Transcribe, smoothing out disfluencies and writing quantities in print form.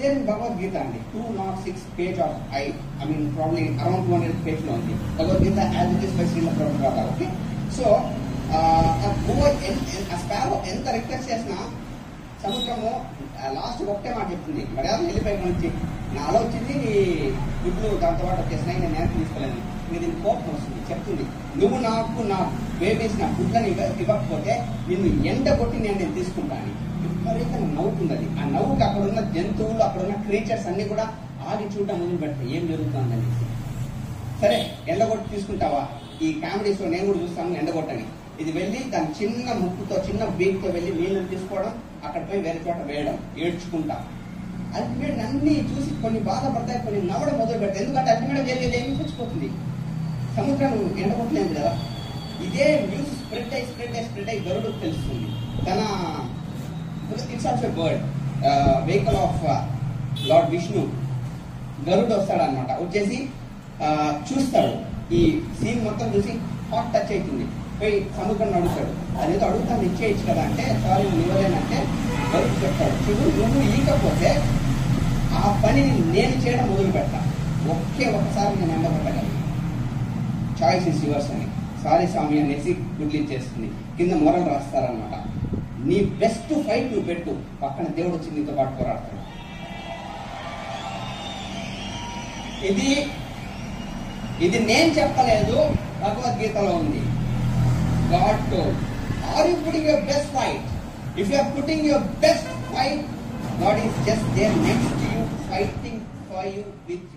Then Bhagavad Gita అండి 206 page of I mean probably around 200 page లో ఉంది Bhagavad Gita as it is by Srila Prabhupada. Okay, so ఆ sparrow ఎంత request చేసినా సముద్రము last ఒకటే మాట చెప్తుంది, మర్యాద వెళ్ళిపోయి నుంచి నాలో వచ్చింది నీ గుడ్లు దాంతో పాటు వచ్చేసినాయి, నేను నేను తీసుకోలేను. మీరు దీనికి కోపం వస్తుంది, చెప్తుంది నువ్వు నాకు నా బేబీస్ నా గుడ్లని ఇవ్వకపోతే నిన్ను ఎండ కొట్టి నేను తీసుకుంటాను. విపరీతంగా నవ్వుతుంది అది. ఆ నవ్వుకి అక్కడ ఉన్న జంతువులు అక్కడ ఉన్న క్రీచర్స్ అన్ని కూడా ఆగి చూడటం మొదలు పెడతాయి ఏం జరుగుతుందని. సరే ఎండగొట్టి తీసుకుంటావా, ఈ కామెడీస్ లో నేను కూడా చూస్తాను ఎండగొట్టని. ఇది వెళ్ళి దాని చిన్న ముక్కుతో చిన్న బీక్తో వెళ్ళి నీళ్ళని తీసుకోవడం, అక్కడ పోయి వేరే చోట వేయడం, ఏడ్చుకుంటా. అల్టిమేట్ అన్ని చూసి కొన్ని బాధపడతాయి, కొన్ని నవ్వడం మొదలు పెడతాయి. ఎందుకంటే అల్టిమేట్ వేరేది ఏమి పుచ్చిపోతుంది, సముద్రం ఎండగొట్టలేదు కదా. ఇదే న్యూస్ స్ప్రెడ్ అయి గరుడుకు తెలుస్తుంది. తన it's also bird vehicle of lord Vishnu. గరుడు వస్తాడు అనమాట, వచ్చేసి చూస్తాడు ఈ సీన్ మొత్తం చూసి హాట్ టచ్ అవుతుంది. పోయి సముద్రం అడుగుతాడు, అదేదో అడుగుతాను ఇచ్చేయచ్చు కదా అంటే, సారీ నువ్వు ఇవ్వలేనంటే గరుడు చెప్తాడు, చూడు నువ్వు ఈకపోతే ఆ పనిని నేను చేయడం మొదలు పెడతా, ఒక్కసారి నేను ఎండబెట్టగలను, చాయిస్ ఇస్ యువర్స్ అని. సారీ స్వామి అనేసి గుడ్లు ఇచ్చేస్తుంది. కింద మొరలు రాస్తారనమాట, నీ బెస్ట్ ఫైట్ నువ్వు పెట్టు, పక్కన దేవుడు వచ్చి నీతో పాటు పోరాడతాడు. ఇది నేను చెప్పలేదు, భగవద్గీతలో ఉంది. God told, are you putting your best fight? If you are putting your best fight, God is just there next to you, fighting for you with